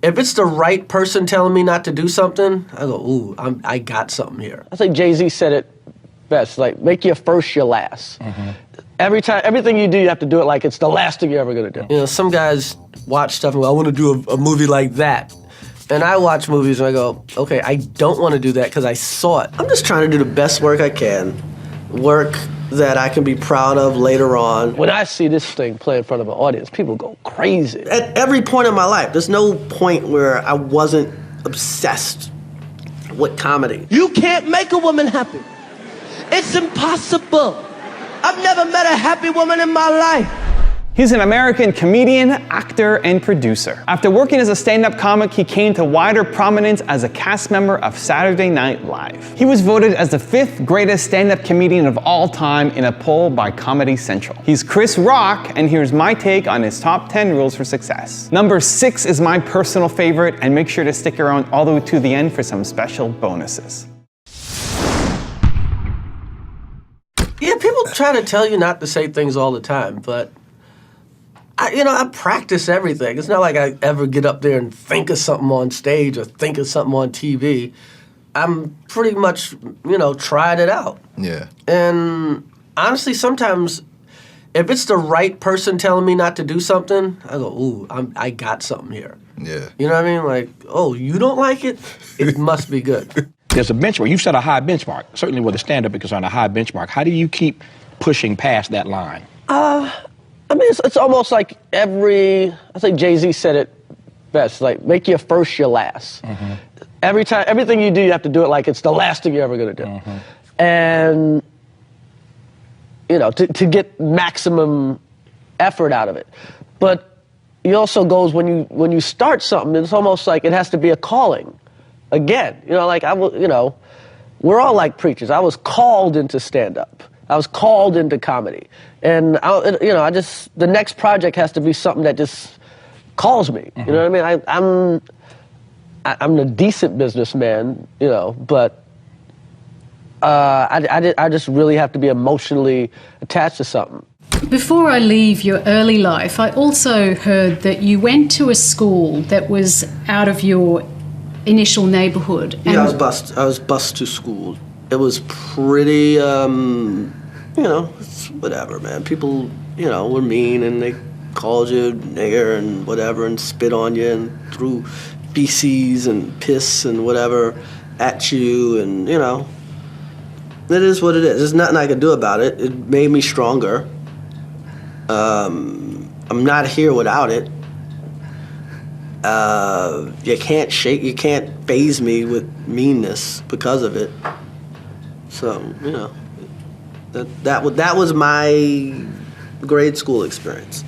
if it's the right person telling me not to do something, I go, ooh, I got something here. I think Jay-Z said it best, like, make your first your last. Everything you do, you have to do it like it's the last thing you're ever gonna do. You know, some guys watch stuff and go, I want to do a movie like that. And I watch movies and I go, okay, I don't want to do that because I saw it. I'm just trying to do the best work I can, work that I can be proud of later on. When I see this thing play in front of an audience, people go crazy. At every point in my life, there's no point where I wasn't obsessed with comedy. You can't make a woman happy. It's impossible. I've never met a happy woman in my life. He's an American comedian, actor, and producer. After working as a stand-up comic, he came to wider prominence as a cast member of Saturday Night Live. He was voted as the 5th greatest stand-up comedian of all time in a poll by Comedy Central. He's Chris Rock, and here's my take on his top 10 rules for success. Number 6 is my personal favorite, and make sure to stick around all the way to the end for some special bonuses. Yeah, people try to tell you not to say things all the time, but I practice everything. It's not like I ever get up there and think of something on stage or think of something on TV. I'm pretty much, tried it out. Yeah. And honestly, sometimes if it's the right person telling me not to do something, I go, ooh, I got something here. Yeah. You know what I mean? Like, oh, you don't like it? It must be good. There's a benchmark. You've set a high benchmark. Certainly with a stand-up, because on a high benchmark. How do you keep pushing past that line? I mean, it's almost like I think Jay-Z said it best, like, make your first your last. Everything you do, you have to do it like it's the last thing you're ever gonna do. And, to get maximum effort out of it. But it also goes when you start something, it's almost like it has to be a calling. Again, we're all like preachers. I was called into stand-up. I was called into comedy. And, the next project has to be something that just calls me. You know what I mean? I'm a decent businessman, but I just really have to be emotionally attached to something. Before I leave your early life, I also heard that you went to a school that was out of your initial neighborhood. Yeah, I was bused to school. It was pretty, it's whatever, man. People, were mean and they called you nigger and whatever and spit on you and threw feces and piss and whatever at you and, it is what it is. There's nothing I could do about it. It made me stronger. I'm not here without it. You can't faze me with meanness because of it. So, that was my grade school experience.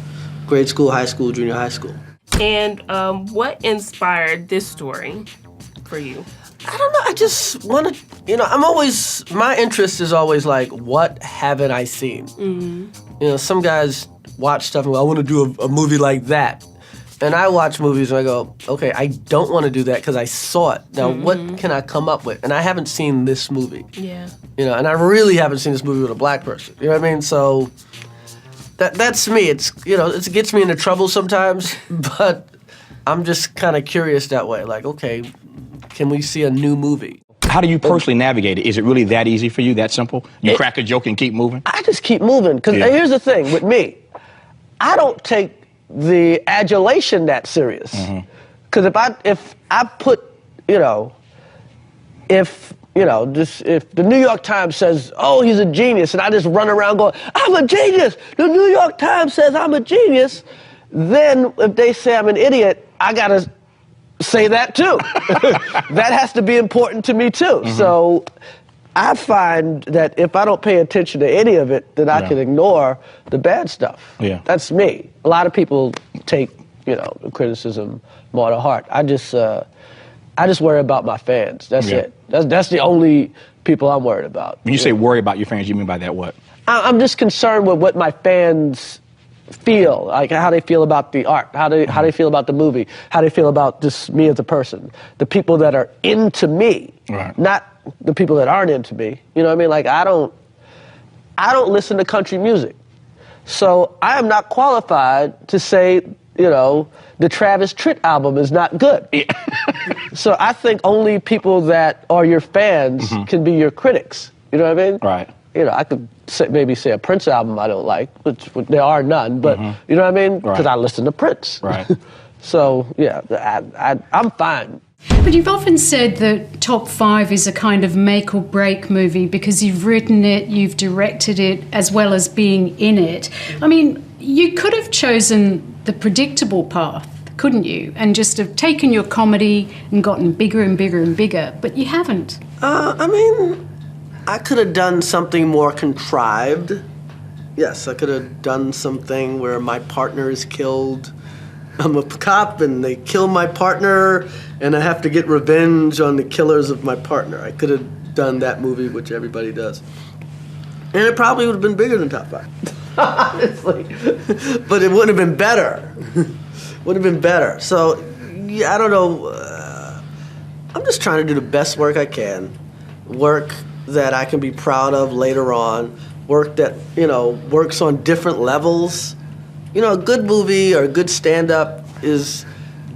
Grade school, high school, junior high school. And what inspired this story for you? I don't know. I just want to, my interest is always like, what haven't I seen? Some guys watch stuff and go, I want to do a movie like that. And I watch movies and I go, okay, I don't want to do that because I saw it. Now, what can I come up with? And I haven't seen this movie. Yeah. And I really haven't seen this movie with a black person. You know what I mean? So that's me. It's, it gets me into trouble sometimes, but I'm just kind of curious that way. Like, okay, can we see a new movie? How do you personally navigate it? Is it really that easy for you, that simple? You crack a joke and keep moving? I just keep moving. Because here's the thing with me. I don't take the adulation that serious. Because if I put, if the New York Times says, oh, he's a genius, and I just run around going, I'm a genius, the New York Times says I'm a genius, then if they say I'm an idiot, I gotta say that too. That has to be important to me too. So I find that if I don't pay attention to any of it, then I can ignore the bad stuff. Yeah. That's me. A lot of people take, the criticism more to heart. I just worry about my fans. That's it. That's the only people I'm worried about. When you say worry about your fans, you mean by that what? I'm just concerned with what my fans feel, like how they feel about the art, how they feel about the movie, how they feel about just me as a person. The people that are into me, not the people that aren't into me. You know what I mean? Like I don't listen to country music. So I am not qualified to say the Travis Tritt album is not good. So I think only people that are your fans can be your critics. You know what I mean? Right. I could maybe say a Prince album I don't like, which there are none, but you know what I mean? Because I listen to Prince. Right. So, yeah, I'm fine. But you've often said that Top 5 is a kind of make or break movie because you've written it, you've directed it, as well as being in it. I mean, you could have chosen the predictable path, couldn't you? And just have taken your comedy and gotten bigger and bigger and bigger, but you haven't. I mean, I could have done something more contrived. Yes, I could have done something where my partner is killed. I'm a cop and they kill my partner and I have to get revenge on the killers of my partner. I could have done that movie, which everybody does. And it probably would have been bigger than Top 5. Honestly. But it would have been better. Would have been better. So, yeah, I don't know. I'm just trying to do the best work I can. Work that I can be proud of later on. Work that, works on different levels. A good movie or a good stand-up is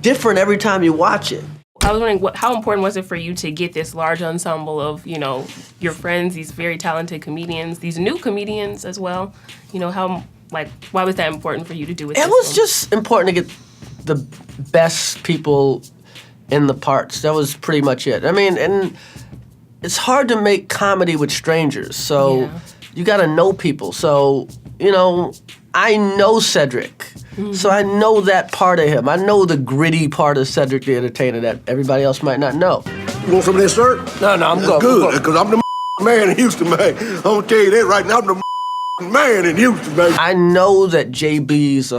different every time you watch it. I was wondering, how important was it for you to get this large ensemble of, your friends, these very talented comedians, these new comedians as well? Why was that important for you to do with this? It was just important to get the best people in the parts. That was pretty much it. I mean, and it's hard to make comedy with strangers, so you got to know people. So, I know Cedric, so I know that part of him. I know the gritty part of Cedric the Entertainer that everybody else might not know. You want some of this, sir? No, I'm good. Good, because I'm the man in Houston, man. I'm going to tell you that right now. I'm the man in Houston, man. I know that JB's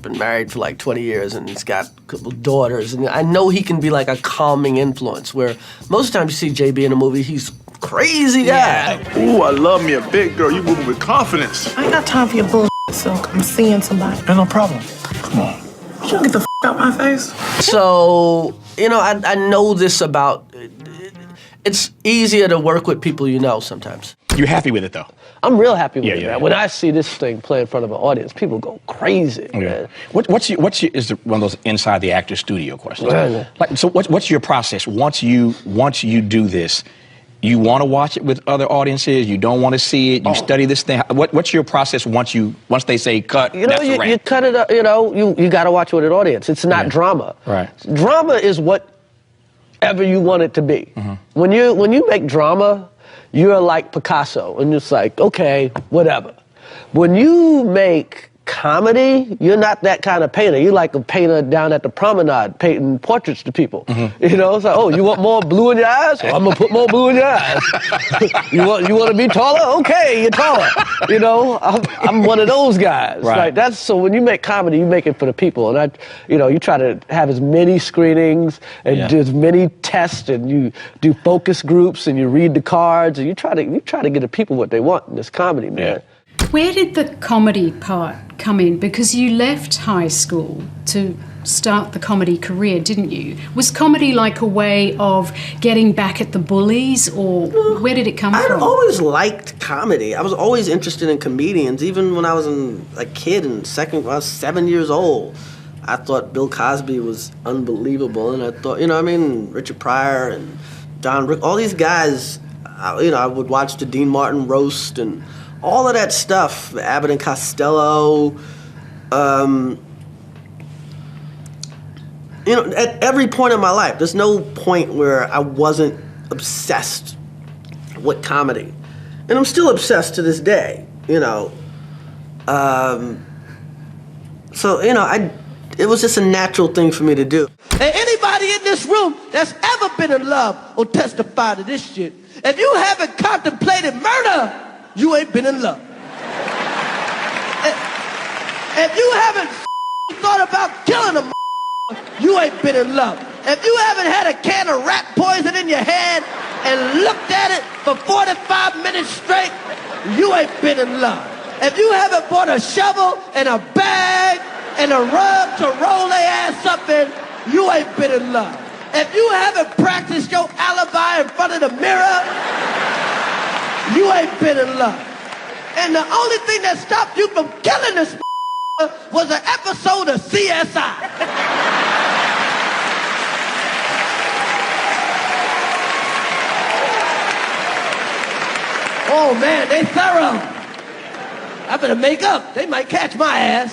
been married for like 20 years and he's got a couple daughters, and I know he can be like a calming influence, where most of the time you see JB in a movie, he's crazy guy. Ooh, I love me a big girl. You moving with confidence. I ain't got time for your bullshit, so I'm seeing somebody. Ain't no problem. Come on. You don't get the out my face. So, I know this about, it's easier to work with people sometimes. You're happy with it, though? I'm real happy with it, yeah. man. When I see this thing play in front of an audience, people go crazy, man. What's one of those inside the actor studio questions? Right. So what's your process once you do this? You want to watch it with other audiences? You don't want to see it? You study this thing? What's your process once they say cut? That's a wrap? You cut it up. You got to watch it with an audience. It's not drama. Right. Drama is whatever you want it to be. When you make drama, you're like Picasso, and it's like, okay, whatever. When you make comedy, you're not that kind of painter. You're like a painter down at the promenade painting portraits to people. It's like, oh, you want more blue in your eyes? Well, I'm gonna put more blue in your eyes. you want to be taller? Okay, you're taller. I'm one of those guys. Right. So when you make comedy, you make it for the people, and you try to have as many screenings and do as many tests, and you do focus groups, and you read the cards, and you try to get the people what they want in this comedy, man. Yeah. Where did the comedy part come in? Because you left high school to start the comedy career, didn't you? Was comedy like a way of getting back at the bullies, or where did it come from? I always liked comedy. I was always interested in comedians, even when I was a kid when I was 7 years old. I thought Bill Cosby was unbelievable, and I thought, Richard Pryor and Don Rick, all these guys, I would watch the Dean Martin roast and all of that stuff, Abbott and Costello. At every point in my life, there's no point where I wasn't obsessed with comedy. And I'm still obsessed to this day, So, it was just a natural thing for me to do. And anybody in this room that's ever been in love will testify to this shit. If you haven't contemplated murder, you ain't been in love. If you haven't thought about killing a you ain't been in love. If you haven't had a can of rat poison in your hand and looked at it for 45 minutes straight, you ain't been in love. If you haven't bought a shovel and a bag and a rug to roll their ass up in, you ain't been in love. If you haven't practiced your alibi in front of the mirror, you ain't been in love. And the only thing that stopped you from killing this was an episode of CSI. Oh man, they thorough. I better make up. They might catch my ass.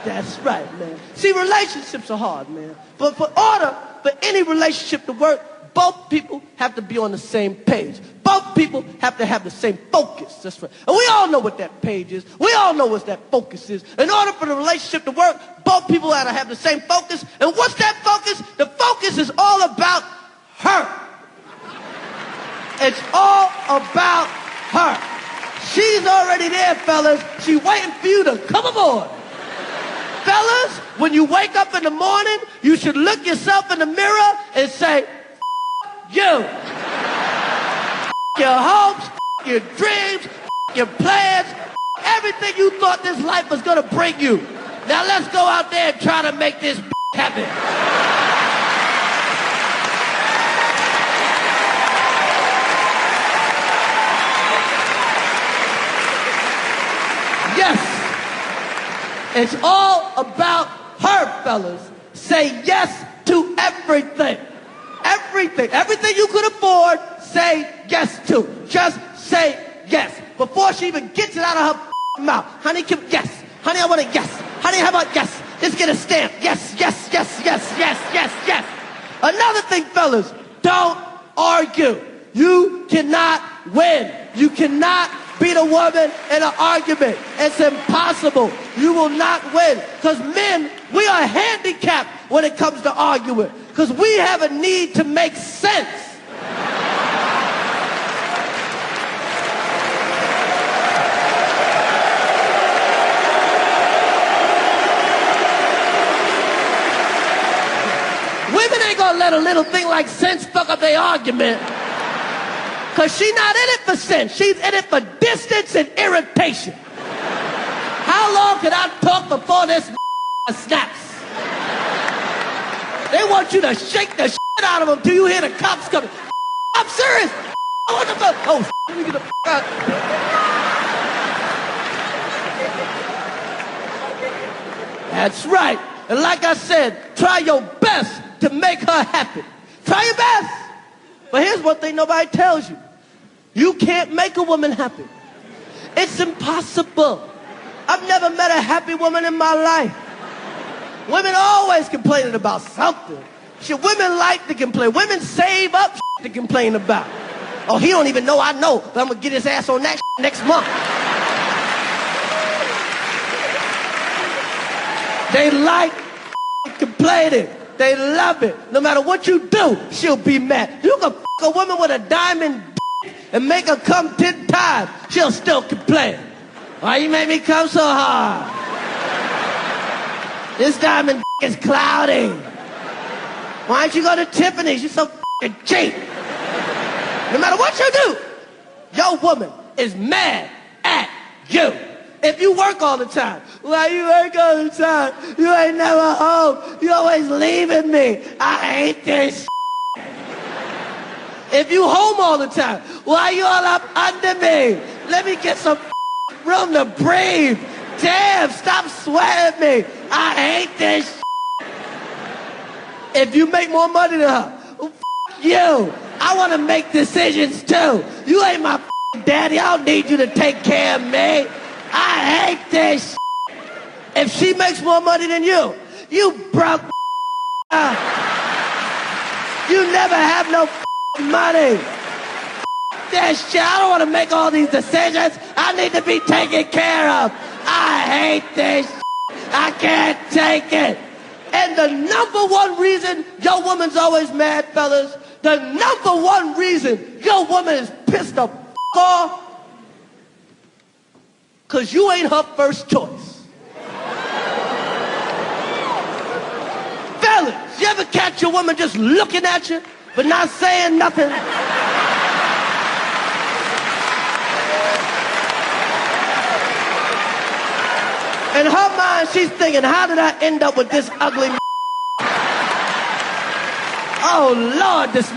That's right, man. See, relationships are hard, man. But for any relationship to work, both people have to be on the same page. Both people have to have the same focus. That's right. And we all know what that page is. We all know what that focus is. In order for the relationship to work, both people have to have the same focus. And what's that focus? The focus is all about her. It's all about her. She's already there, fellas. She's waiting for you to come aboard. Fellas, when you wake up in the morning, you should look yourself in the mirror and say, you. Your hopes, your dreams, your plans, everything you thought this life was gonna bring you. Now let's go out there and try to make this happen. Yes, it's all about her, fellas. Say yes to everything. Everything. Everything you could afford, say yes to. Just say yes. Before she even gets it out of her mouth. Honey, yes. Honey, I want a yes. Honey, how about yes? Let's get a stamp. Yes, yes, yes, yes, yes, yes, yes. Another thing, fellas, don't argue. You cannot win. You cannot beat a woman in an argument. It's impossible. You will not win. Because men, we are handicapped when it comes to arguing. Because we have a need to make sense. Women ain't gonna let a little thing like sense fuck up their argument. Because she's not in it for sense. She's in it for distance and irritation. How long can I talk before this snaps? They want you to shake the shit out of them till you hear the cops coming. I'm serious. What the fuck? Oh, let me get the out. That's right. And like I said, try your best to make her happy. Try your best. But here's one thing nobody tells you. You can't make a woman happy. It's impossible. I've never met a happy woman in my life. Women always complaining about something. Shit, women like to complain. Women save up to complain about. Oh, he don't even know I know, but I'm gonna get his ass on that next month. They like complaining. They love it. No matter what you do, she'll be mad. You can a woman with a diamond and make her come 10 times. She'll still complain. Why you make me come so hard? This diamond is cloudy. Why don't you go to Tiffany's? You're so cheap. No matter what you do, your woman is mad at you. If you work all the time, why you work all the time? You ain't never home. You always leaving me. I hate this. If you home all the time, why you all up under me? Let me get some room to breathe. Damn, stop sweating me. I hate this. If you make more money than her, well, you. I want to make decisions too. You ain't my daddy. I don't need you to take care of me. I hate this. If she makes more money than you broke. You never have no money. That shit. I don't want to make all these decisions. I need to be taken care of. I hate this. I can't take it. And the number one reason your woman's always mad, fellas, the number one reason your woman is pissed the off, because you ain't her first choice. Fellas, you ever catch your woman just looking at you, but not saying nothing? In her mind, she's thinking, how did I end up with this ugly Oh, Lord, this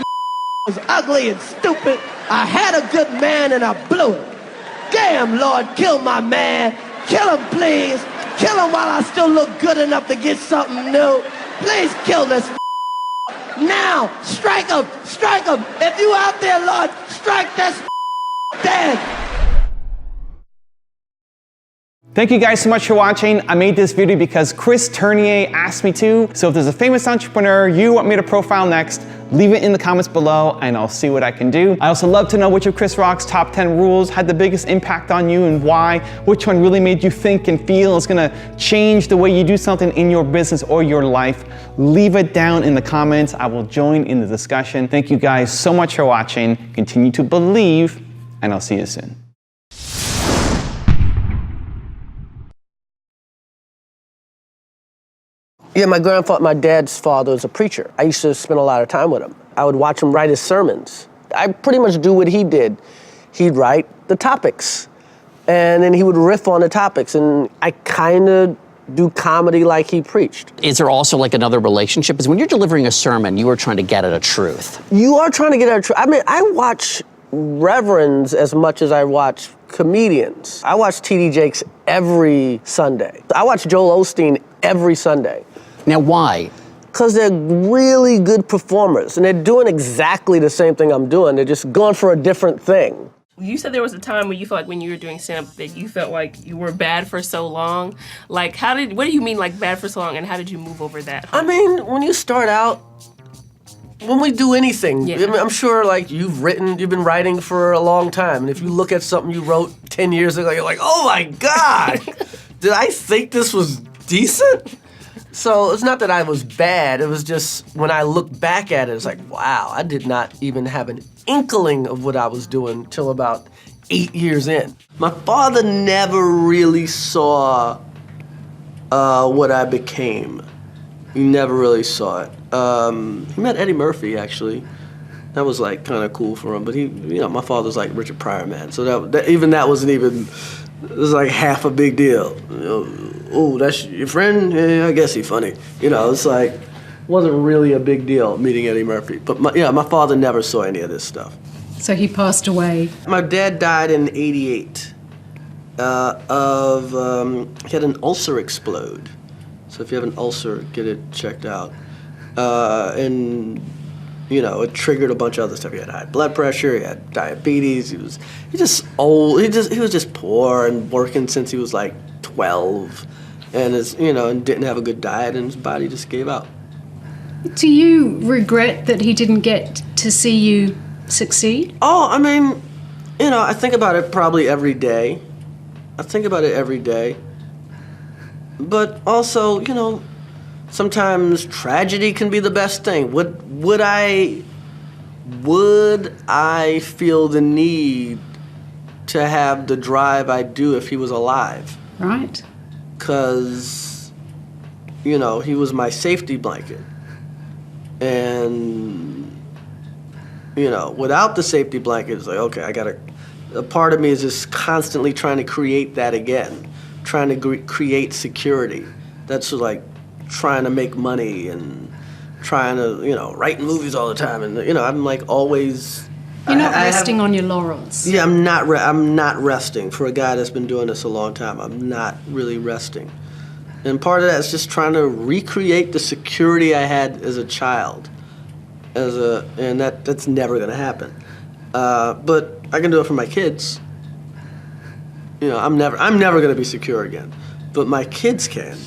was ugly and stupid. I had a good man and I blew it. Damn, Lord, kill my man. Kill him, please. kill him while I still look good enough to get something new. Please kill this now. Strike him. Strike him. If you out there, Lord, strike this dead. Thank you guys so much for watching. I made this video because Chris Turnier asked me to. So if there's a famous entrepreneur you want me to profile next, leave it in the comments below and I'll see what I can do. I also love to know which of Chris Rock's top 10 rules had the biggest impact on you and why. Which one really made you think and feel is gonna change the way you do something in your business or your life. Leave it down in the comments. I will join in the discussion. Thank you guys so much for watching. Continue to believe and I'll see you soon. Yeah, my dad's father was a preacher. I used to spend a lot of time with him. I would watch him write his sermons. I pretty much do what he did. He'd write the topics, and then he would riff on the topics, and I kind of do comedy like he preached. Is there also like another relationship? Because when you're delivering a sermon, you are trying to get at a truth. You are trying to get at a truth. I mean, I watch reverends as much as I watch comedians. I watch T.D. Jakes every Sunday. I watch Joel Osteen every Sunday. Now, why? Because they're really good performers, and they're doing exactly the same thing I'm doing. They're just going for a different thing. You said there was a time where you felt like when you were doing stand-up that you felt like you were bad for so long. Like, what do you mean like bad for so long, and how did you move over that? I mean, when you start out, when we do anything, Yeah. I mean, I'm sure like you've been writing for a long time, and if you look at something you wrote 10 years ago, you're like, oh my God, did I think this was decent? So it's not that I was bad, it was just when I look back at it, it's like, wow, I did not even have an inkling of what I was doing till about 8 years in. My father never really saw what I became. He never really saw it. He met Eddie Murphy, actually. That was like kind of cool for him, but my father's like Richard Pryor, man. So that wasn't even, it was like half a big deal. Oh, that's your friend? Yeah, I guess he's funny. It's like, wasn't really a big deal meeting Eddie Murphy. But my father never saw any of this stuff. So he passed away. My dad died in '88 he had an ulcer explode. So if you have an ulcer, get it checked out. And it triggered a bunch of other stuff. He had high blood pressure, he had diabetes, he was just old. He was just poor and working since he was like 12. And and didn't have a good diet, and his body just gave out. Do you regret that he didn't get to see you succeed? Oh, I mean, I think about it probably every day. But also, sometimes tragedy can be the best thing. Would I feel the need to have the drive I do if he was alive? Right. Because, he was my safety blanket. And, without the safety blanket, it's like, okay, a part of me is just constantly trying to create that again, trying to create security. That's like trying to make money and trying to, writing movies all the time. And, I'm like always... You're not resting on your laurels. Yeah, I'm not resting. For a guy that's been doing this a long time, I'm not really resting. And part of that is just trying to recreate the security I had as a child. And that's never going to happen. But I can do it for my kids. I'm never going to be secure again. But my kids can.